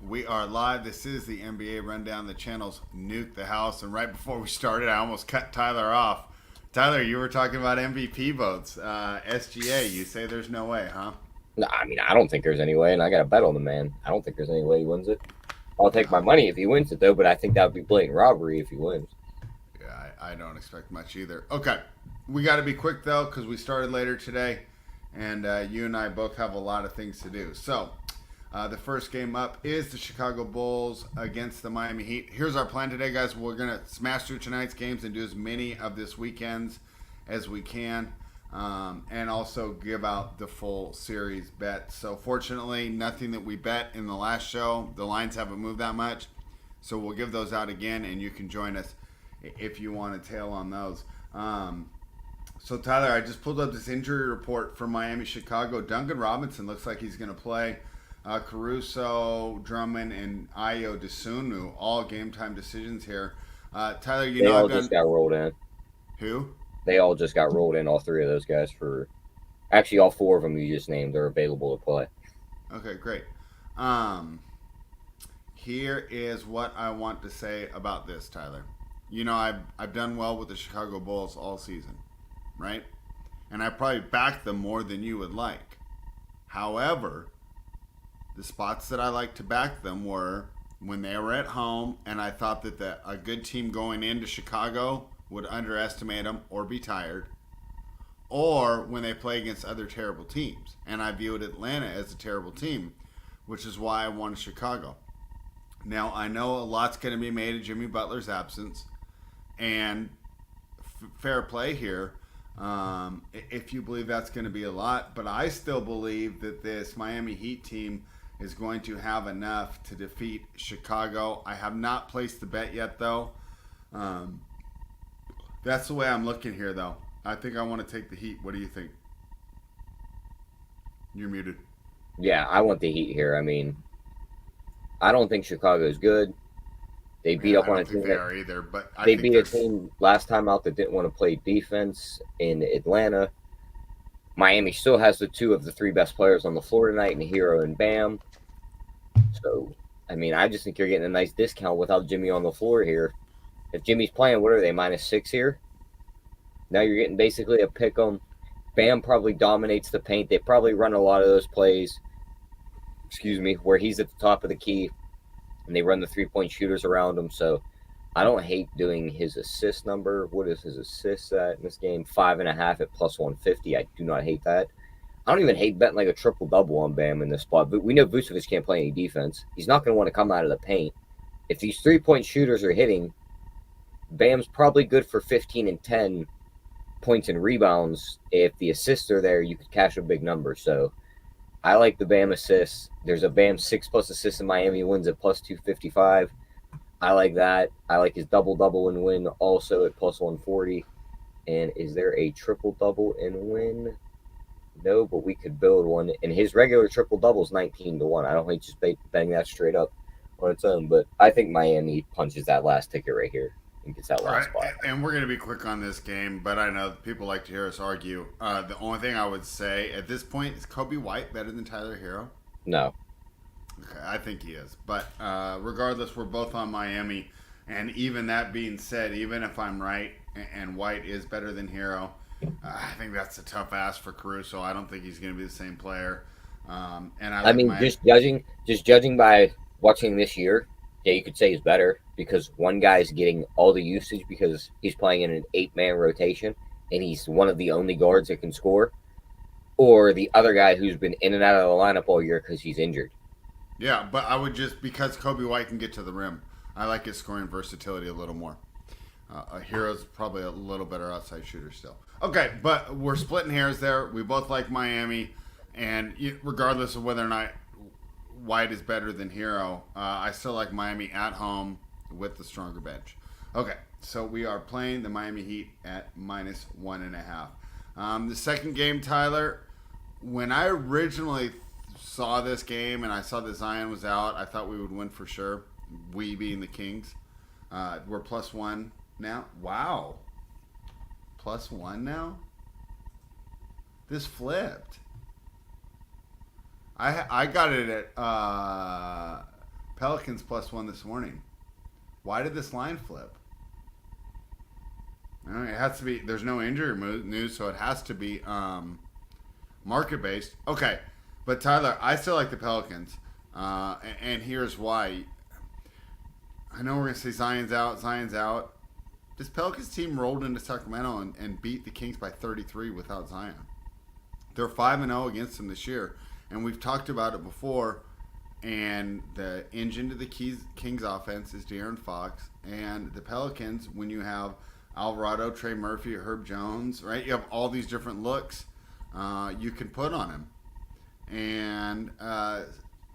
We are live. This is the NBA Rundown. The channel's Nuke the House. And right before we started, I almost cut Tyler off. Tyler, you were talking about MVP votes. SGA, you say there's no way, huh? No, I mean, I don't think there's any way, and I got a bet on the man. I don't think there's any way he wins it. I'll take my No. money if he wins it, though, but I think that would be blatant robbery if he wins. Yeah, I don't expect much either. Okay. We got to be quick, though, because we started later today. And you and I both have a lot of things to do. So, the first game up is the Chicago Bulls against the Miami Heat. Here's our plan today, guys. We're going to smash through tonight's games and do as many of this weekend's as we can, and also give out the full series bet. So, fortunately, nothing that we bet in the last show. The lines haven't moved that much. So, we'll give those out again, and you can join us if you want to tail on those. So, Tyler, I just pulled up this injury report for Miami, Chicago. Duncan Robinson looks like he's going to play. Caruso, Drummond, and Ayo Desunu, all game time decisions here. Tyler, you They know all I've done. just got rolled in. Who? They all just got rolled in, all three of those guys, for actually all four of them you just named are available to play. Okay, great. Um, Here is what I want to say about this, Tyler. You know, I've done well with the Chicago Bulls all season, right? And I probably backed them more than you would like. However, the spots that I like to back them were when they were at home, and I thought that a good team going into Chicago would underestimate them or be tired, or when they play against other terrible teams. And I viewed Atlanta as a terrible team, which is why I wanted Chicago. Now, I know a lot's going to be made of Jimmy Butler's absence, and fair play here. If you believe that's going to be a lot, but I still believe that this Miami Heat team is going to have enough to defeat Chicago. I have not placed the bet yet, though. Um, that's the way I'm looking here, though. I think I want to take the Heat. What do you think? You're muted. Yeah, I want the Heat here. I mean, I don't think Chicago's good. They beat Yeah, up I on a don't think team they that are either, but I they think beat a there's. team last time out that didn't want to play defense in Atlanta. Miami still has the two of the three best players on the floor tonight in Hero and Bam. So, I mean, I just think you're getting a nice discount without Jimmy on the floor here. If Jimmy's playing, what are they, -6 here? Now you're getting basically a pick 'em. Bam probably dominates the paint. They probably run a lot of those plays, where he's at the top of the key and they run the 3-point shooters around him. So I don't hate doing his assist number. What is his assist at in this game? 5.5 at +150. I do not hate that. I don't even hate betting like a triple double on Bam in this spot. But we know Vucevic can't play any defense. He's not going to want to come out of the paint. If these 3-point shooters are hitting, Bam's probably good for 15 and 10 points and rebounds. If the assists are there, you could cash a big number. So I like the Bam assists. There's a Bam 6+ assists in Miami wins at +255. I like that. I like his double and win also at +140. And is there a triple double and win? No, but we could build one. And his regular triple double is 19-1. I don't think just betting that straight up on its own, but I think Miami punches that last ticket right here and gets that All last right, spot. and we're going to be quick on this game, but I know people like to hear us argue. The only thing I would say at this point is Kobe White better than Tyler Hero? No. Okay, I think he is. But regardless, we're both on Miami. And even that being said, even if I'm right and White is better than Hero, I think that's a tough ask for Caruso. I don't think he's going to be the same player. And I I like mean, my. just judging by watching this year, yeah, you could say he's better because one guy's getting all the usage because he's playing in an 8-man rotation and he's one of the only guards that can score, or the other guy who's been in and out of the lineup all year because he's injured. Yeah, but I would just, because Kobe White can get to the rim, I like his scoring versatility a little more. Hero's probably a little better outside shooter still. Okay, but we're splitting hairs there. We both like Miami, and regardless of whether or not White is better than Hero, I still like Miami at home with the stronger bench. Okay, so we are playing the Miami Heat at -1.5. The second game, Tyler, when I originally saw this game and I saw that Zion was out, I thought we would win for sure. We being the Kings. We're +1 now. Wow. +1 now? This flipped. I got it at Pelicans +1 this morning. Why did this line flip? I mean, it has to be. There's no injury news, so it has to be market based. Okay, but Tyler, I still like the Pelicans, and here's why. I know we're gonna say Zion's out. Zion's out. This Pelicans team rolled into Sacramento and beat the Kings by 33 without Zion. They're 5-0 against them this year, and we've talked about it before. And the engine to the Kings offense is De'Aaron Fox, and the Pelicans, when you have Alvarado, Trey Murphy, Herb Jones, right? You have all these different looks you can put on him. And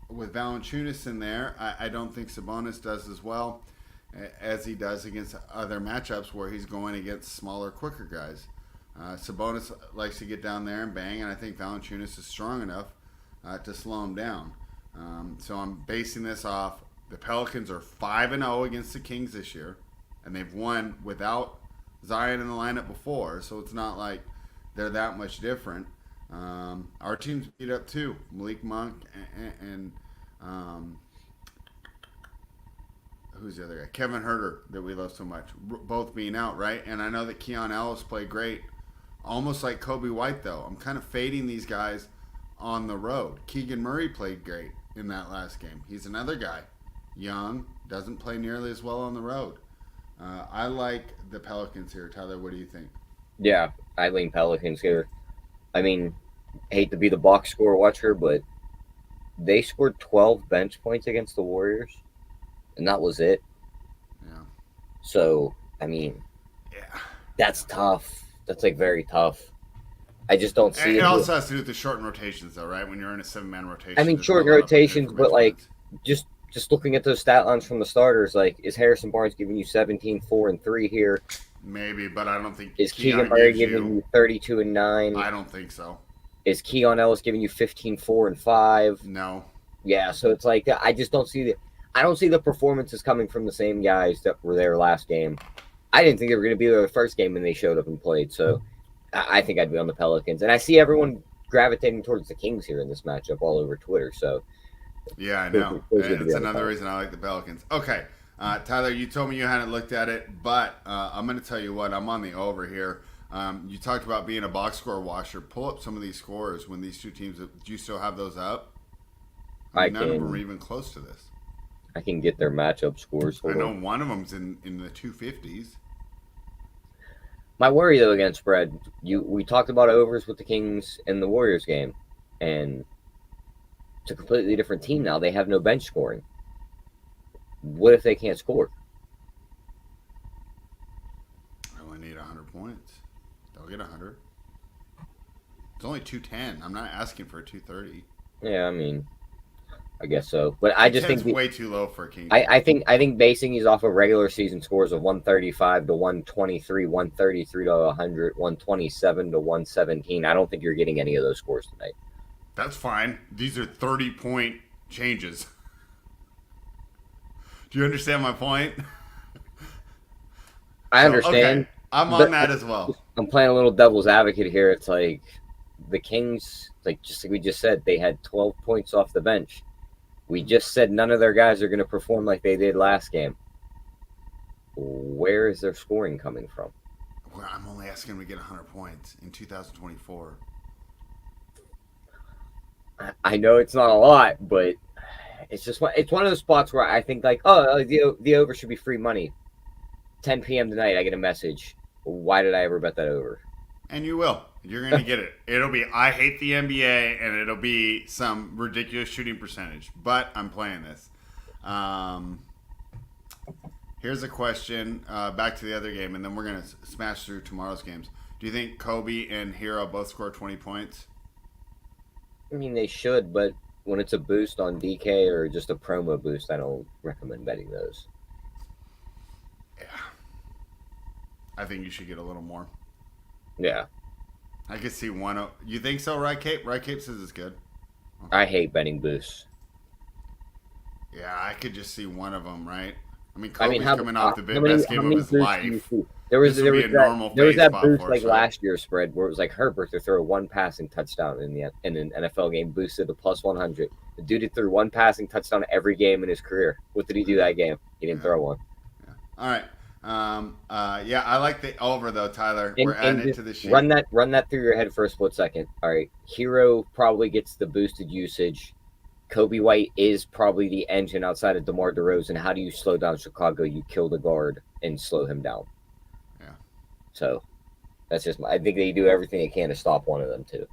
with Valanciunas in there, I don't think Sabonis does as well as he does against other matchups where he's going against smaller, quicker guys. Sabonis likes to get down there and bang, and I think Valanciunas is strong enough to slow him down. So I'm basing this off the Pelicans are 5-0 against the Kings this year, and they've won without Zion in the lineup before, so it's not like they're that much different. Our team's beat up too. Malik Monk and who's the other guy? Kevin Huerter, that we love so much, both being out, right? And I know that Keon Ellis played great, almost like Kobe White, though. I'm kind of fading these guys on the road. Keegan Murray played great in that last game. He's another guy, young, doesn't play nearly as well on the road. I like the Pelicans here. Tyler, what do you think? Yeah, I lean Pelicans here. I mean, hate to be the box score watcher, but they scored 12 bench points against the Warriors, and that was it. Yeah. So, I mean, that's tough. That's like very tough. I just don't see it. It also has to do with the shortened rotations, though, right? When you're in a 7-man rotation. I mean, shortened rotations, but like just looking at those stat lines from the starters, like is Harrison Barnes giving you 17, 4, and 3 here? Maybe, but I don't think. Is Keegan Murray giving you 32 and 9? I don't think so. Is Keon Ellis giving you 15, 4, and 5? No. Yeah, so it's like I just don't see the performances coming from the same guys that were there last game. I didn't think they were going to be there the first game when they showed up and played. So I think I'd be on the Pelicans, and I see everyone gravitating towards the Kings here in this matchup all over Twitter. So yeah, I know. It's another reason I like the Pelicans. Okay, Tyler, you told me you hadn't looked at it, but I'm going to tell you what. I'm on the over here. You talked about being a box score washer. Pull up some of these scores when these two teams. Do you still have those up? None of them are even close to this. I can get their matchup scores. I know one of them's in the 250s. My worry, though, against spread, we talked about overs with the Kings in the Warriors game, and it's a completely different team now. They have no bench scoring. What if they can't score? I only need 100 points. They'll get 100. It's only 210. I'm not asking for a 230. Yeah, I mean, I guess so. But I just think it's way too low for a King. I think basing these off of regular season scores of 135 to 123, 133 to 100, 127 to 117. I don't think you're getting any of those scores tonight. That's fine. These are 30-point changes. Do you understand my point? I understand. Okay. I'm on that as well. I'm playing a little devil's advocate here. It's like the Kings, just like we just said, they had 12 points off the bench. We just said none of their guys are going to perform like they did last game. Where is their scoring coming from? Well, I'm only asking them to get 100 points in 2024. I know it's not a lot, but it's one of those spots where I think the over should be free money. 10 p.m. tonight, I get a message. Why did I ever bet that over? And you will. You're going to get it. It'll be, I hate the NBA, and it'll be some ridiculous shooting percentage. But I'm playing this. Here's a question. Back to the other game, and then we're going to smash through tomorrow's games. Do you think Kobe and Hero both score 20 points? I mean, they should, but when it's a boost on DK or just a promo boost, I don't recommend betting those. Yeah. I think you should get a little more. Yeah. I could see one. You think so, right, Cape? Right, Cape says it's good. Okay. I hate betting boosts. Yeah, I could just see one of them, right? I mean, I mean, Kobe's coming off the best game of his boosts do you life. see? This would be a normal phase that spot boost for like us, right? last year's spread where it was like Herbert to throw one passing touchdown in an NFL game boosted to plus 100. The dude threw one passing touchdown every game in his career. What did he do that game? He didn't throw one. Yeah. All right. Yeah, I like the over though, Tyler. We're adding it to the sheet. Run that through your head for a split second. All right, Hero probably gets the boosted usage. Kobe White is probably the engine outside of DeMar DeRozan. How do you slow down Chicago? You kill the guard and slow him down. Yeah. So that's just I think they do everything they can to stop one of them too.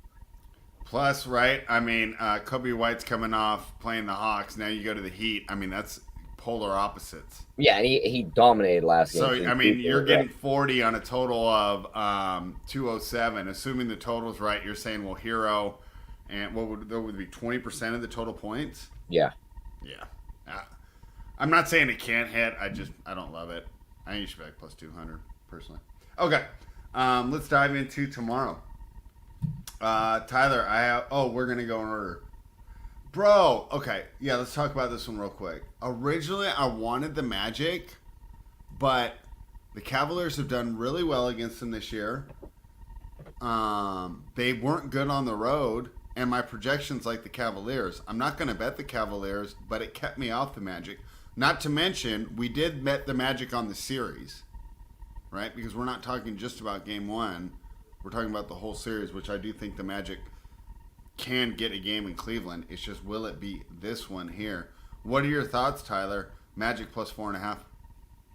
Plus, right? I mean, Kobe White's coming off playing the Hawks. Now you go to the Heat. I mean, that's polar opposites. Yeah, and he dominated last game. So, I mean, you're getting 40 on a total of 207. Assuming the total's right, you're saying, well, Hero, and what would be 20% of the total points? Yeah. Yeah. I'm not saying it can't hit. I don't love it. I think you should be like plus 200, personally. Okay. Let's dive into tomorrow. Tyler, we're going to go in order. Bro, okay. Yeah, let's talk about this one real quick. Originally, I wanted the Magic, but the Cavaliers have done really well against them this year. They weren't good on the road, and my projections like the Cavaliers. I'm not going to bet the Cavaliers, but it kept me off the Magic. Not to mention, we did bet the Magic on the series, right? Because we're not talking just about game one. We're talking about the whole series, which I do think the Magic can get a game in Cleveland. It's just, will it be this one here? What are your thoughts, Tyler? Magic plus 4.5.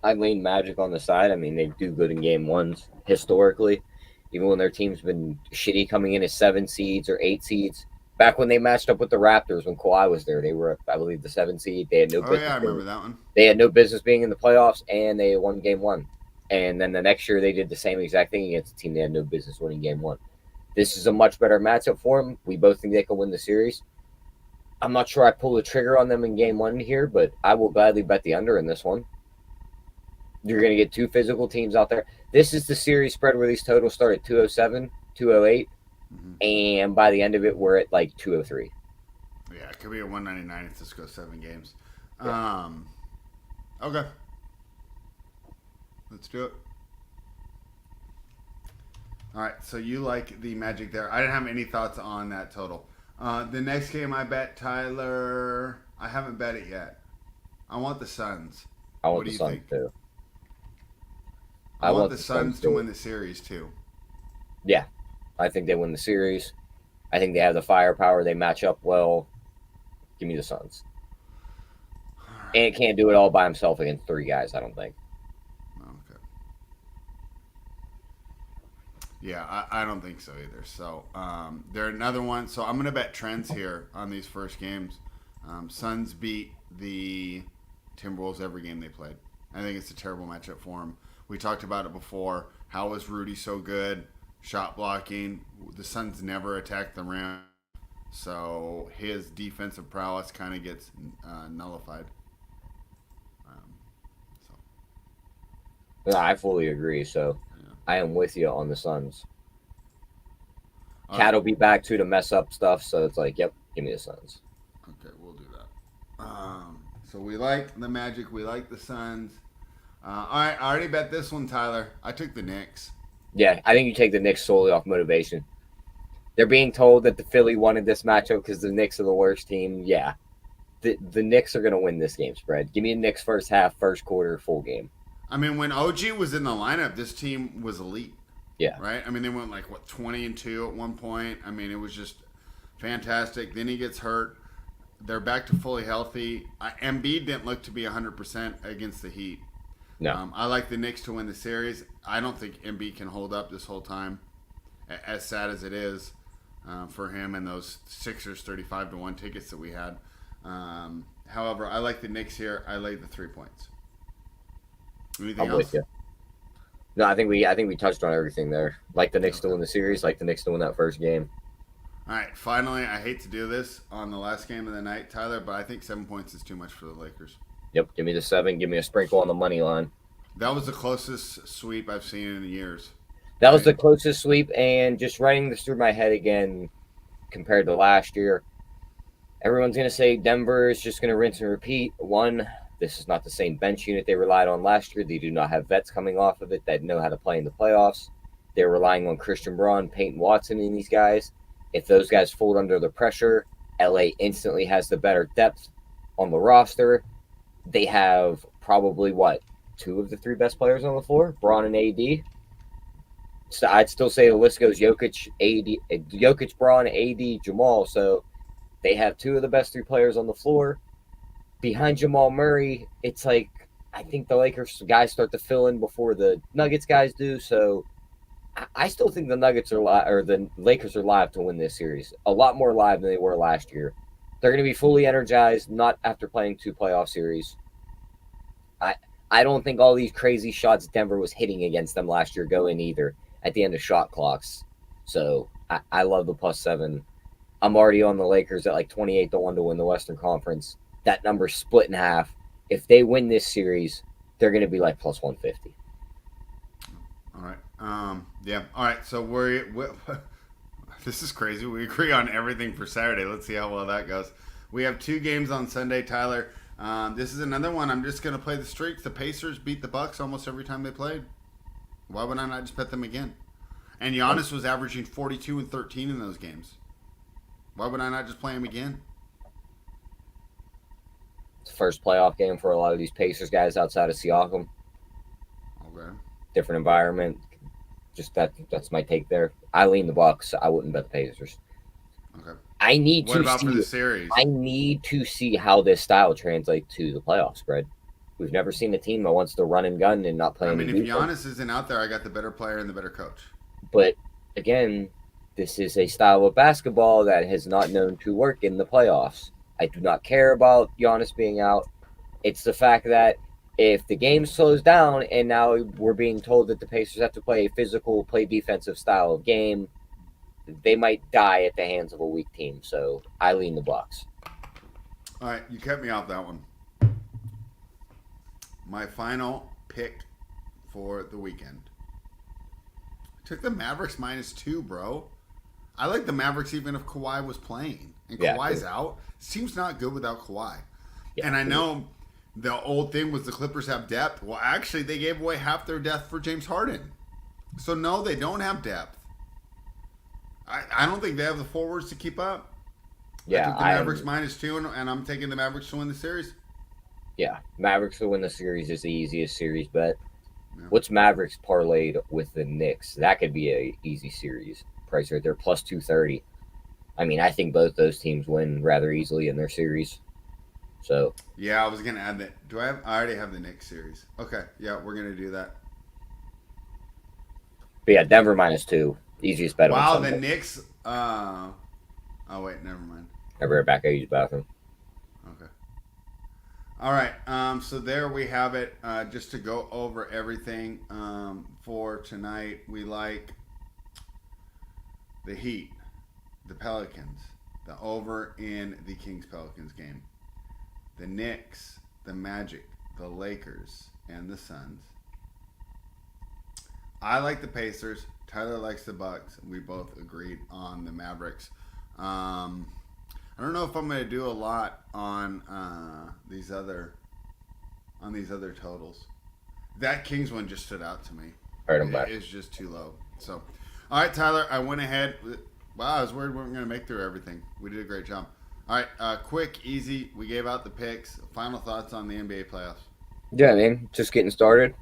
I lean Magic on the side. I mean, they do good in game ones historically, even when their team's been shitty coming in as 7 seeds or 8 seeds. Back when they matched up with the Raptors when Kawhi was there, they were, I believe, the 7 seed. They had no business. Oh yeah, I remember that one. They had no business being in the playoffs, and they won game one. And then the next year, they did the same exact thing against a team they had no business winning game one. This is a much better matchup for them. We both think they can win the series. I'm not sure I pull the trigger on them in game one here, but I will gladly bet the under in this one. You're going to get 2 physical teams out there. This is the series spread where these totals start at 207, 208, and by the end of it, we're at like 203. Yeah, it could be a 199 if this goes 7 games. Yeah. Okay. Let's do it. All right, so you like the Magic there. I didn't have any thoughts on that total. The next game I bet, Tyler, I haven't bet it yet. I want the Suns. I want the Suns too. I want the Suns to win the series too. Yeah, I think they win the series. I think they have the firepower. They match up well. Give me the Suns. Right. And it can't do it all by himself against 3 guys, I don't think. Okay. Yeah, I don't think so either. So they're another one. So I'm going to bet trends here on these first games. Suns beat the Timberwolves every game they played. I think it's a terrible matchup for them. We talked about it before. How was Rudy so good? Shot blocking. The Suns never attacked the rim. So his defensive prowess kind of gets nullified. I fully agree. So yeah. I am with you on the Suns. All Cat will be back too to mess up stuff. So it's like, yep, give me the Suns. Okay, we'll do that. So we like the Magic. We like the Suns. All right, I already bet this one, Tyler. I took the Knicks. Yeah, I think you take the Knicks solely off motivation. They're being told that the Philly wanted this matchup because the Knicks are the worst team. Yeah, the Knicks are going to win this game spread. Give me the Knicks first half, first quarter, full game. I mean, when OG was in the lineup, this team was elite. Yeah. Right? I mean, they went 20-2 at one point. I mean, it was just fantastic. Then he gets hurt. They're back to fully healthy. Embiid didn't look to be 100% against the Heat. No. I like the Knicks to win the series. I don't think Embiid can hold up this whole time, as sad as it is for him and those Sixers 35-1 tickets that we had. However, I like the Knicks here. I lay the 3 points. Anything I'm else? with you. No, I think we touched on everything there. Like the Knicks to win the series, like the Knicks to win that first game. All right, finally, I hate to do this on the last game of the night, Tyler, but I think 7 points is too much for the Lakers. Yep, give me the 7. Give me a sprinkle on the money line. That was the closest sweep I've seen in years. That was the closest sweep, and just running this through my head again compared to last year, everyone's going to say Denver is just going to rinse and repeat. One, This is not the same bench unit they relied on last year. They do not have vets coming off of it that know how to play in the playoffs. They're relying on Christian Braun, Peyton Watson, and these guys. If those guys fold under the pressure, LA instantly has the better depth on the roster. They have probably, two of the three best players on the floor, Braun and AD. So I'd still say the list goes Jokic, Braun, AD, Jamal. So they have two of the best three players on the floor. Behind Jamal Murray, it's like I think the Lakers guys start to fill in before the Nuggets guys do. So I still think the Nuggets are the Lakers are live to win this series. A lot more live than they were last year. They're going to be fully energized, not after playing two playoff series. I don't think all these crazy shots Denver was hitting against them last year go in either at the end of shot clocks. So I love the +7. I'm already on the Lakers at like 28-1 to win the Western Conference. That number's split in half. If they win this series, they're going to be like +150. All right. Yeah. All right. So we're this is crazy. We agree on everything for Saturday. Let's see how well that goes. We have 2 games on Sunday, Tyler. This is another one. I'm just going to play the streaks. The Pacers beat the Bucks almost every time they played. Why would I not just bet them again? And Giannis was averaging 42 and 13 in those games. Why would I not just play him again? It's the first playoff game for a lot of these Pacers guys outside of Siakam. Okay. Different environment. Just that's my take there. I lean the Bucks. I wouldn't bet the Pacers. Okay. What about for the series? I need to see how this style translates to the playoff spread. We've never seen a team that wants to run and gun and not play. I mean, if Giannis isn't out there, I got the better player and the better coach. But again, this is a style of basketball that has not known to work in the playoffs. I do not care about Giannis being out. It's the fact that if the game slows down and now we're being told that the Pacers have to play a physical, play defensive style of game, they might die at the hands of a weak team. So I lean the Bucks. All right, you kept me off that one. My final pick for the weekend. I took the Mavericks -2, bro. I like the Mavericks even if Kawhi was playing. And Kawhi's out. Seems not good without Kawhi. Yeah, and I know the old thing was the Clippers have depth. Well, actually, they gave away half their depth for James Harden. So, no, they don't have depth. I don't think they have the forwards to keep up. Yeah, I took the Mavericks -2, and I'm taking the Mavericks to win the series. Yeah, Mavericks to win the series is the easiest series bet. Yeah. What's Mavericks parlayed with the Knicks? That could be a easy series price right there, +230. I mean, I think both those teams win rather easily in their series. So yeah, I was gonna add that. I already have the Knicks series. Okay, yeah, we're gonna do that. But yeah, Denver -2, easiest bet. Wow, the Knicks. Oh wait, never mind. I'll be right back. I use the bathroom. Okay. All right. So there we have it. Just to go over everything for tonight, we like the Heat, the Pelicans, the over in the Kings-Pelicans game, the Knicks, the Magic, the Lakers, and the Suns. I like the Pacers. Tyler likes the Bucks. We both agreed on the Mavericks. I don't know if I'm going to do a lot on these other totals. That Kings one just stood out to me. All right, I'm back. It's just too low. So, all right, Tyler, I went ahead. Wow, I was worried we weren't going to make through everything. We did a great job. All right, quick, easy. We gave out the picks. Final thoughts on the NBA playoffs? Yeah, man, just getting started.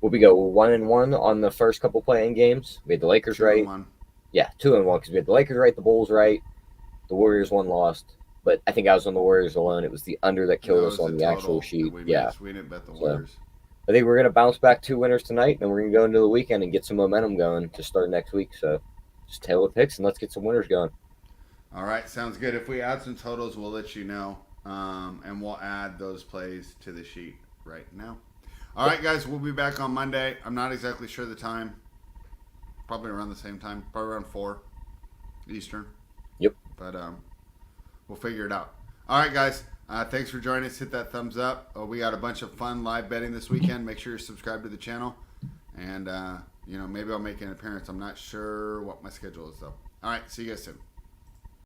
We go 1-1 on the first couple playing games. We had the Lakers right. 2-1. Yeah, 2-1 because we had the Lakers right, the Bulls right. The Warriors one lost, but I think I was on the Warriors alone. It was the under that killed us on the actual sheet. We didn't bet the Warriors. I think we're going to bounce back 2 winners tonight, and we're going to go into the weekend and get some momentum going to start next week. So just tail the picks and let's get some winners going. All right, sounds good. If we add some totals, we'll let you know, and we'll add those plays to the sheet right now. All right, guys, we'll be back on Monday. I'm not exactly sure the time. Probably around the same time, probably around 4 Eastern. Yep. But we'll figure it out. All right, guys. Thanks for joining us. Hit that thumbs up. We got a bunch of fun live betting this weekend. Make sure you're subscribed to the channel. And, maybe I'll make an appearance. I'm not sure what my schedule is, though. All right. See you guys soon.